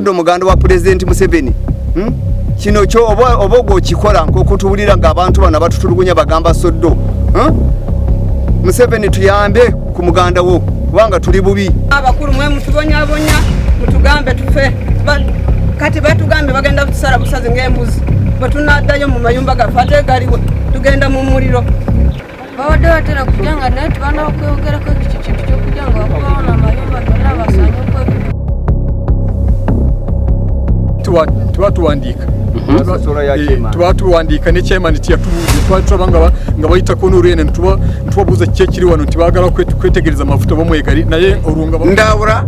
Soddo muganda wa President Museveni. Kino kyo obogo kikola nk'okutubulira ng'abantu bana batutulugunya bagamba Soddo. Museveni tuyambe ku muganda wo kubanga tuli bubi. Abakulu mwe mutubonya mutugambe tufe. Kati batugambe bagenda kutusala busazi ng'embuzi. Batunaddayo mu mayumba gafate galiwe tugenda mu muliro. Bawadde batera kujanga naye tubana okweyogerako ekyo kintu ky'okujanga okubaona amayumba gonna basanye tuwatuwandika tuwatuwandika ne chairman tiyatubuze twatulaba nga bayitako n'olwene ntubabuuza kiki ekiri wano ntibagala kwetegereza amafuta bamwegari naye olunga Ndawura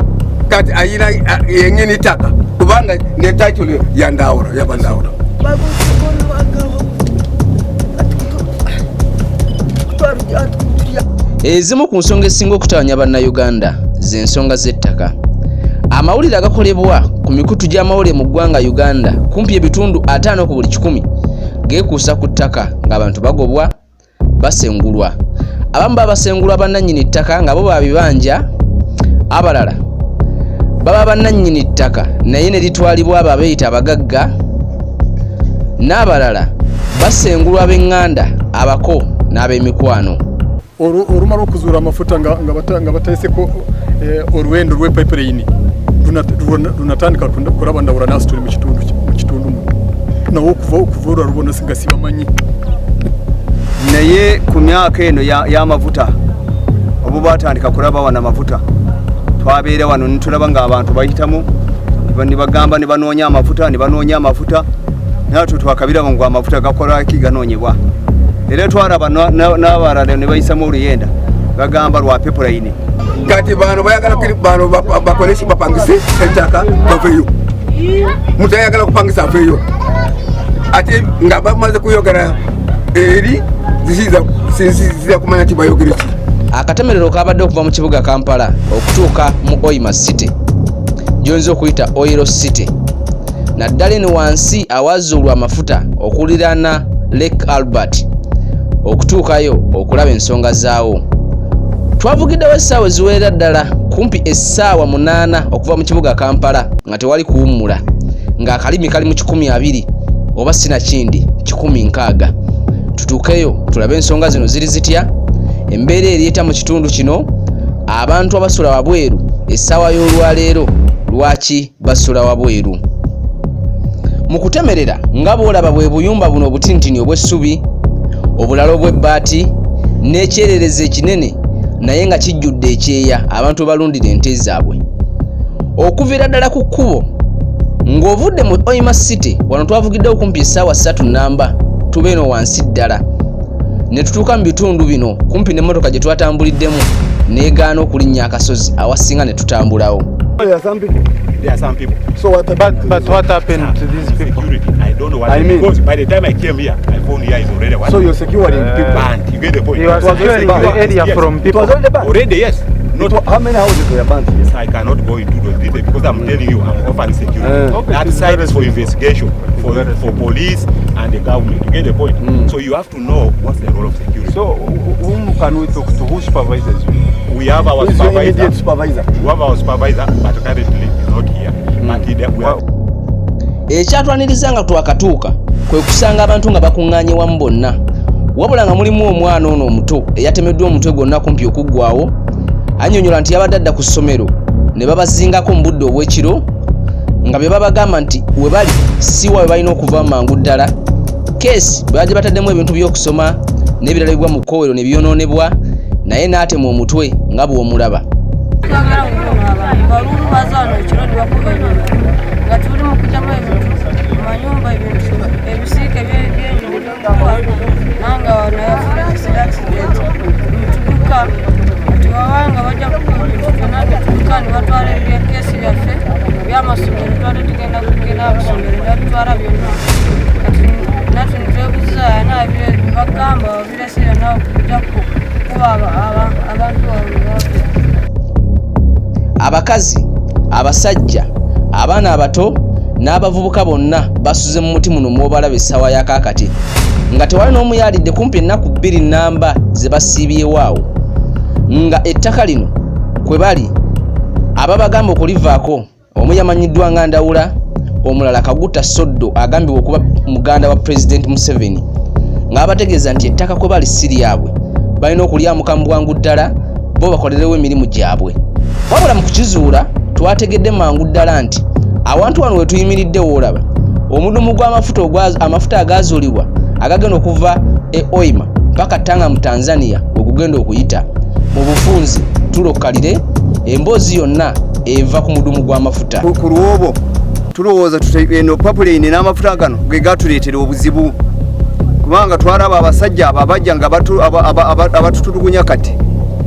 kati ayina yenyini taka kubanga ne title ya Ndawura yaba Ndawura ezimu ku nsonga esinga okutawanya bannayuganda z'ensonga z'ettaka. Amawulire agakolebwa ku mikutu gy'amawulire mu ggwanga Uganda kumpi ebitundu 5 ku buli 100 geekuusa ku ttaka ng'abantu bagobwa basengulwa. Abamu babasengulwa bannannyini ttaka nga bo babibanja, abalala baba bannannyini ttaka naye ne litwalibwa abo abeeyita abagagga, n'abalala basengulwa ab'eŋŋanda, abako n'ab'emikwano. Olumala okuzuula amafuta nga bateeseko olwendo lw'epipeline lunatandika kulaba Ndawura n'asituli mu kitundu nawo okuva olwo lubona singa sibamanyi. Naye ku myaka eno y'amafuta obo batandika kulaba wana amafuta twabeera wano nitulaba ng'abantu bayitamu ne bagamba ne banoonya amafuta natwe twakabiraba ngu amafuta gakola ki ganoonyebwa. Era twaraba n'abalala ne bayisamu oluyenda bagamba lwa pipeline. Kati bano bayagala bano bakolesi bapangise ettaka baveyo mutayagala kupangisa aveyo ate nga bamaze kuyogera eri zisiza kumanya nti bayogere ki. Akatemerero kabadde okuva mu kibuga Kampala okutuuka mu Oima City gyonza okuyita Oil City naddala eno wansi awazuulwa amafuta okuliraana Lake Albert okutuukayo okulaba ensonga zaawo. Twavugiddewo essaawa eziwerera ddala kumpi essaawa 8 okuva mu kibuga Kampala nga tewali kuwummula ng'akalimi kali mu 120 oba sinakindi 160. Tutuukeyo tulabe ensonga zino ziri zitya, embeera ereeta mu kitundu kino, abantu abasula wabweru essaawa y'olwaleero lwaki basula wabweru. Mu kutemerera nga bw'olaba bwe buyumba buno obutintini obw'essubi, obulalo bw'ebbaati n'ekyerereza ekinene naye nga kijjudde ekyeya abantu balundira ente zaabwe. Okuviira ddala ku kkubo ng'ovudde mu Oima City wano twavugiddewo kumpi essaawa 3 namba tubeeno wansi ddala ne tutuuka mu bitundu bino kumpi n'emmotoka gye twatambuliddemu n'egaana okulinnya akasozi awasinga ne tutambulawo. There are some people. So what happened to these people? I don't know what I mean. Because by the time I came here, I found here is already one. So you're securing people. Banned. You get the point. You are securing the area yes. from people. It was already banned. Already, yes. Not How many houses were banned? Yes, I cannot go into those details because I'm telling you, I'm offering security. Okay, that side is for investigation, for police and the government. You get the point. So you have to know what's the role of security. So whom can we talk to? Who supervises you? We have our Who is your immediate supervisor. supervisor? We have our supervisor, but currently he's not here. But we have. Ekyatwaniriza nga twakatuuka kwe kusanga abantu nga bakuŋŋaanye wamu bonna, wabula nga mulimu omwana ono omuto eyatemeddwa omutwe gwonna kumpi okuggwaawo. Annyonnyola nti yabadde adda ku ssomero ne babazingako mu budde obw'ekiro nga bye babagamba nti we bali si wa we balina okuva mangu ddala. Keesi bwe badde bataddemu ebintu by'okusoma n'ebirala ebigwa mu kkowero ne byonoonebwa naye n'atema omutwe nga bw'omulaba. nga tuli mu kujjamu ebintu mu manyumba ebintu ebisiike nanga wano yafuna accident mutuduka ati wawanga bajja kukuba ebintu byonna tetuduka ne batwala ebyekesi byaffe byamasomero twali tugenda kugenda abasomero nebitwala byonna kati natu nitwebuza naabyo bagamba babirese byonna okujja kukuba abantu wawe. Abakazi, abasajja, abaana abato n'abavubuka bonna basuze mu muti muno mw'obalaba essaawa ya kaakati nga tewali n'omu yaalidde kumpi ennaku 2 namba ze basiibyewo nga ettaka lino kwe bali ababagamba okulivaako omu yamanyiddwa nga Ndawula, omulala Kaguta Soddo agambibwa okuba muganda wa President Museveni, ng'abategeeza nti ettaka kwe bali si lyabwe, balina okulyamuka mu bwangu ddala bo bakolerewo emirimu gyabwe. Wabula mu kukizuula twategedde mangu ddala nti awantu wano we tuyimiridde woolaba omudumu gw'amafuta agazuulibwa agagenda okuva e Oima mpaka Tanga mu Tanzania we gugenda okuyita mu bufunzi tulokalire emboozi yonna eva ku mudumu gw'amafuta. Ku lwobo tulowooza eno papulayini n'amafuta gano ge gatuleetera obuzibu, kubanga twalaba abasajja abo abajja nga abatutulugunya kati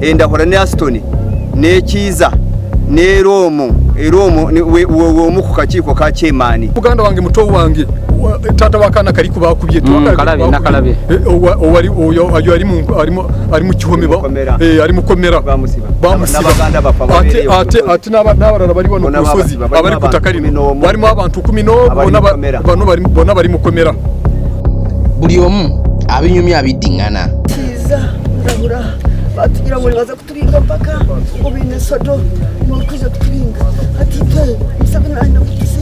Endahura ne Aston n'Ekiiza ne Romo womu ku kakiiko ka Kyemaani. Muganda wange muto wange tata wakana kali kubakubye Kalabe oyo ari mu kihome ari mukomera bamusiba ate n'abarara bari wano ku musozi abari kutakari barimo abantu 10 bona bari mukomera. Buli omu abinyumya abiddingana. Kiza Ndahura batugira ngo baza kuturinga mpaka ubine Sodo mu kuza kuturinga atite Museveni anda kutisi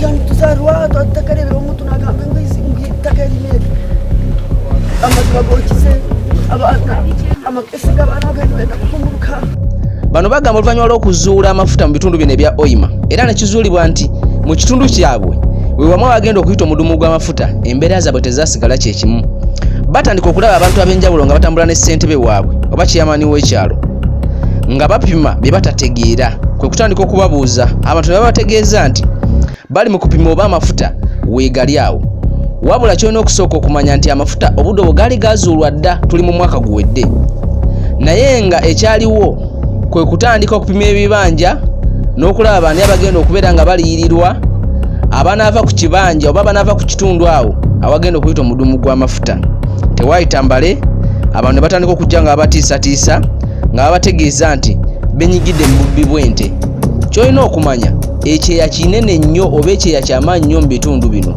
yani tuzarwa tutakareba umuntu nagambe ngwizi ngitakari neza amazima gokize abana amakesiga bana benda kukumbuka. Bano bagamba oluvannyuma lw'okuzuula amafuta mu bitundu bino ebya Oima era nekizuulibwa nti mu kitundu kyabwe we wamu abagenda okuyita omudumu gw'amafuta embeera zaabwe tezasigala kyekimu. Batandika okulaba abantu ab'enjawulo nga batambula ne ssentebe waabwe oba kiyamaani w'ekyalo nga bapima bye batategeera, kwe kutandika okubabuuza abantu ne babategeeza nti bali mu kupima oba amafuta weegali awo. Wabula kyolina okusooka okumanya nti amafuta obudde obwo gaali gazuulwa dda tuli mu mwaka guwedde, naye nga ekyaliwo kwe kutandika okupima ebibanja n'okulaba bani abagenda okubeera nga baliyirirwa abanaava ku kibanja oba abanaava ku kitundu awo awagenda okuyita omudumu gw'amafuta. Tewaayita mbale abantu ne batandika okujja nga babatiisatiisa nga babategeeza nti benyigidde mu bubbi bw'ente. Kyolina okumanya ekyeya kinene nnyo oba ekyeya kyamaanyi nnyo mu bitundu bino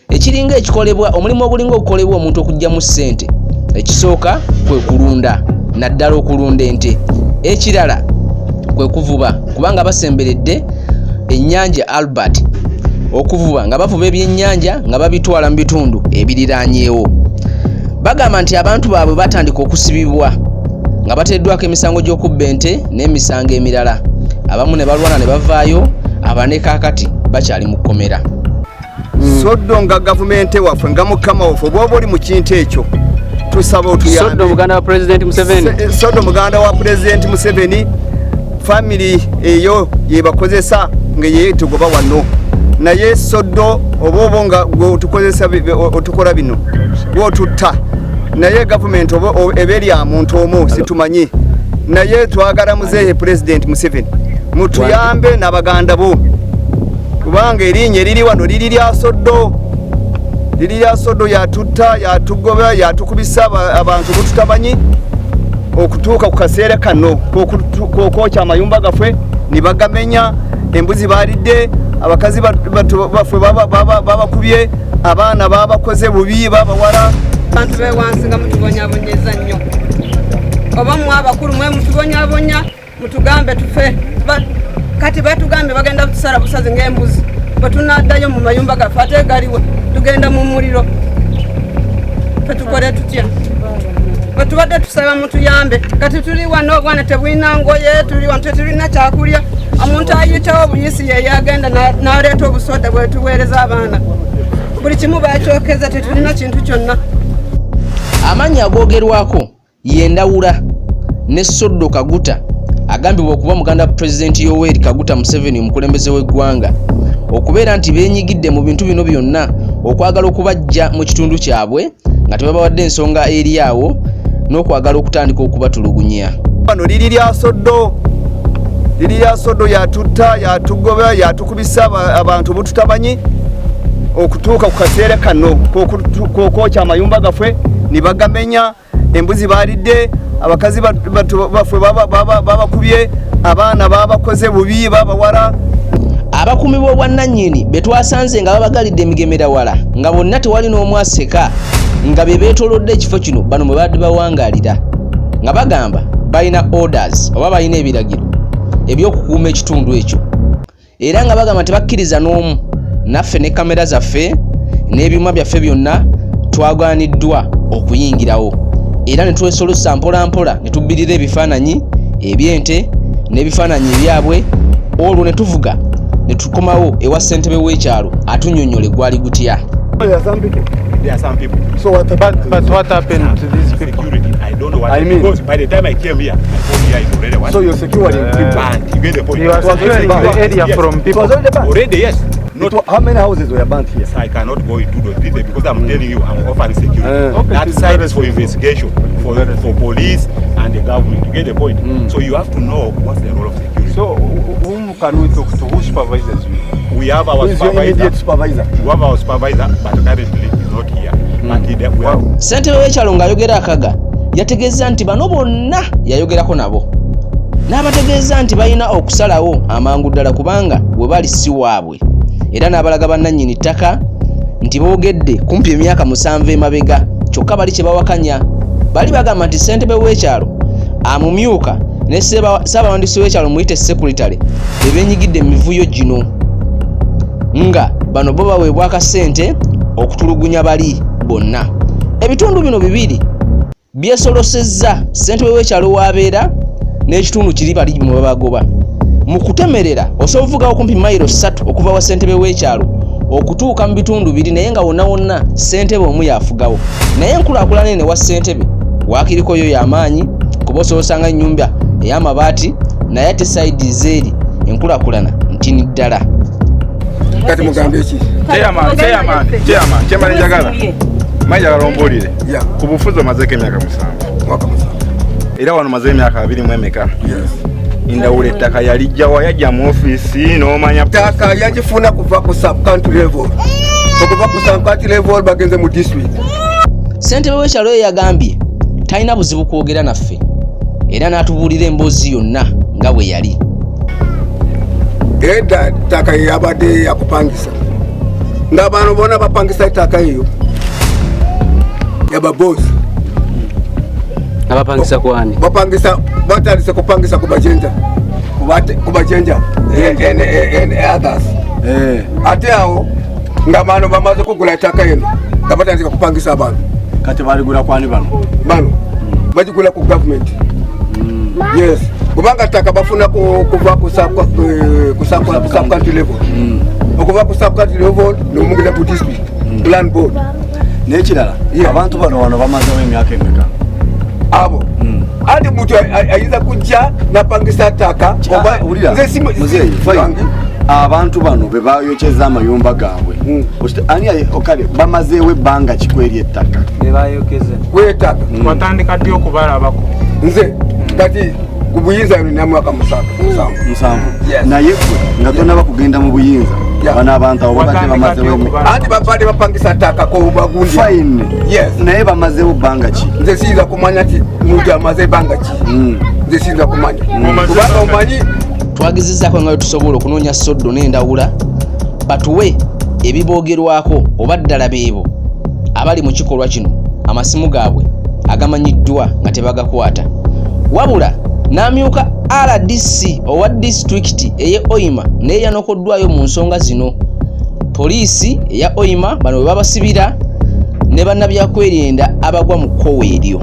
ekiringa ekikolebwa omulimu ogulinga okukolebwa omuntu okugyamu ssente. Ekisooka kwe kulunda, naddala okulunda ente. Ekirala kwe kuvuba kubanga basemberedde ennyanja Albert okuvuba nga bavuba ebyennyanja nga babitwala mu bitundu ebiriraanyeewo. Bagamba nti abantu baabwe batandika okusibibwa nga bateeddwako emisango gy'okubba ente n'emisango emirala. Abamu ne balwana ne bavaayo, abane kaakati bakyali mu kkomera. Soddo nga gavumenti waffe nga mukama waffe bw'oba oli mu kintu ekyo tusaba otuyambe. Soddo muganda wa President Museveni. Soddo muganda wa President Museveni, family eyo yebakozesa nga yeetugoba wano. Naye Soddo obobo nga otukozesa otukola bino bwotutta, naye gavumenti eberi ya muntu omu situmanyi. Naye twagala muzeehe President Museveni mutuyambe n'abaganda bo, kubanga erinnya eriri wano liri lya Soddo, liri lya Soddo yatutta yatugoba yatukubisa abantu bututamanyi okutuuka ku kaseera kano kookokya amayumba gaffe nibagamenya, embuzi balidde, abakazi baffe babakubye, abaana babakoze bubi babawala. Abantu bewansi nga mutubonyabonyeza nnyo, oba mwabakulu mwe mutubonyabonya mutugambe tufe. Kati batugambe bagenda kutusala busazi ng'embuzi bwetunaddayo mu mayumba gaffe ate galiwe tugenda mu muliro. Fetukole tutya bwetubadde tusaba mutuyambe. Kati tuli wano obwana tebulina ngoye, tuli wano tetulina kyakulya, omuntu ayitawo buyisi ye yagenda n'aleeta obusoda bwetuweereza abaana. Buli kimu bakyokeza, tetulina kintu kyonna. Amannya agoogerwako ye Ndawula ne Soddo Kaguta agambibwa okuba muganda President Yoweri Kaguta Museveni omukulembeze w'eggwanga, okubeera nti beenyigidde mu bintu bino byonna okwagala okubajja mu kitundu kyabwe nga tebabawadde ensonga eri awo n'okwagala okutandika okubatulugunya. Bano liri lya Soddo, liri lya Soddo yatutta yatugoba yatukubisa abantu bututamanyi okutuuka ku kaseera kano kookokya amayumba gaffe nibagamenya, embuzi balidde, abakazi baffe babakubye, abaana babakoze bubi babawala. Abakuumi b'obwannannyini be twasanze nga babagalidde emigemera wala nga bonna tewali n'omu aseka nga be beetoolodde ekifo kino bano mwe badde bawangaalira nga bagamba balina orders oba balina ebiragiro ebyokukuuma ekitundu ekyo era nga bagamba tebakkiriza n'omu naffe ne kamera zaffe n'ebyuma byaffe byonna twagaaniddwa okuyingirawo era ne twesolusa mpola mpola ne tubbirira ebifaananyi eby'ente n'ebifaananyi ebyabwe olwo ne tuvuga ne tukomawo ewa ssentebe w'ekyalo atunnyonnyole gwali gutya. There are some people. So what happened to these people? Security. I don't know what. I mean, because by the time I came here, I told you it's already one. So you're securing people. Banned. You get the point. You are securing the area yes. from people. Already, yes. Not how many houses were burnt here? I cannot go into those details because I'm telling you, I'm offering security. Okay. That side is for investigation, for police and the government. You get the point. So you have to know what's the role of security. So whom can we talk to? Who supervises you? We have our supervisor. We have our supervisor, but currently he's not here. But we have. Ssentebe w'ekyalo ng'ayogera akaga yategeeza nti bano bonna yayogerako nabo n'abategeeza nti balina okusalawo amangu ddala kubanga bwe bali si waabwe era n'abalaga bannannyini ttaka nti boogedde kumpi emyaka 7 emabega kyokka bali kye bawakanya. Bali bagamba nti ssentebe w'ekyalo amumyuka ne ssaabawandiisi w'ekyalo muyite sekuritale ebeenyigidde mu mivuyo gino nga bano bo baweebwa akasente okutulugunya bali bonna. Ebitundu bino bibiri byesolosezza ssentebe w'ekyalo w'abeera n'ekitundu kiri bali mu babagoba. Mu kutemerera osobola okuvugawo kumpi mayiro 3 okuva wa ssentebe w'ekyalo okutuuka mu bitundu biri naye nga wonna wonna ssentebe omu yafugawo. Naye enkulaakulana ene wa ssentebe waakiriko yo y'amaanyi kuba osobola osanga ennyumba ey'amabaati naye ate sayidi zeeri enkulaakulana ntini ddala. Kati mugambe ki? Chairman, njagala. Majagala ombulire. Ku bufuzi omazeko emyaka 7. Mwaka 7. Era wano maze emyaka 2 mu emeka. Yes. Indawula ettaka yalijjawa yajja mu ofiisi n'omanya ttaka yagifuna kuva ku sub-county level. Okuva ku sub-county level bagenze mu district. Ssentebe w'ekyalo ye yagambye talina buzibu kwogera naffe era n'atubuulira emboozi yonna nga bwe yali. Edda ttaka yabadde yakupangisa ng'abantu bonna bapangisa ettaka eyo yababosi. Abapangisa kwani? Bapangisa batandise kupangisa ku bajenja and others. Ate awo ng'abantu bamaze kugula ettaka eno nga batandise kupangisa abantu. kati baligula kwani bano bagigula ku government. Yes. Kubanga ttaka bafuna kuva ku sub-county level. Okuva ku sub-county level n'omugenda ku district plan board. N'ekirala abantu bano wano bamazewo emyaka emeka abo andi muntu ayinza kujja napangisa ttaka abantu bano be bayokyeza amayumba gaabwe ani okale bamazeewo ebbanga kikweri ettaka wettaka watandika ddi okubalabako nze kati ku buyinza nina mwaka 7 naye nga tonaba kugenda mu buyinza bano abantu abo babadde bamazeewo anti babadde bapangisa ttaka ko bagundi fine naye bamazeewo bbanga ki nze siyinza kumanya ti muntu amaze ebbanga ki nze siyinza kumanya kubanga omanyi twagezezzaako nga tusobola okunoonya soddo n'endawula batuwe ebiboogerwako oba ddala beebo abali mu kikolwa kino amasimu gaabwe agamanyiddwa nga tebagakwata wabula n'amyuka RDC owa disitulikiti ey'e Hoima naye yanokoddwayo mu nsonga zino. Poliisi eya Hoima bano bwe babasibira ne bannabyakwerinda abagwa mu kkowe eryo.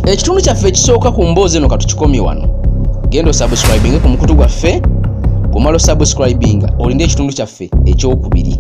Ekitundu kyaffe ekisooka ku mboozi eno katukikomye wano. Genda osubscribinge ku mukutu gwaffe kumala osubscribinga olinde ekitundu kyaffe ekyokubiri.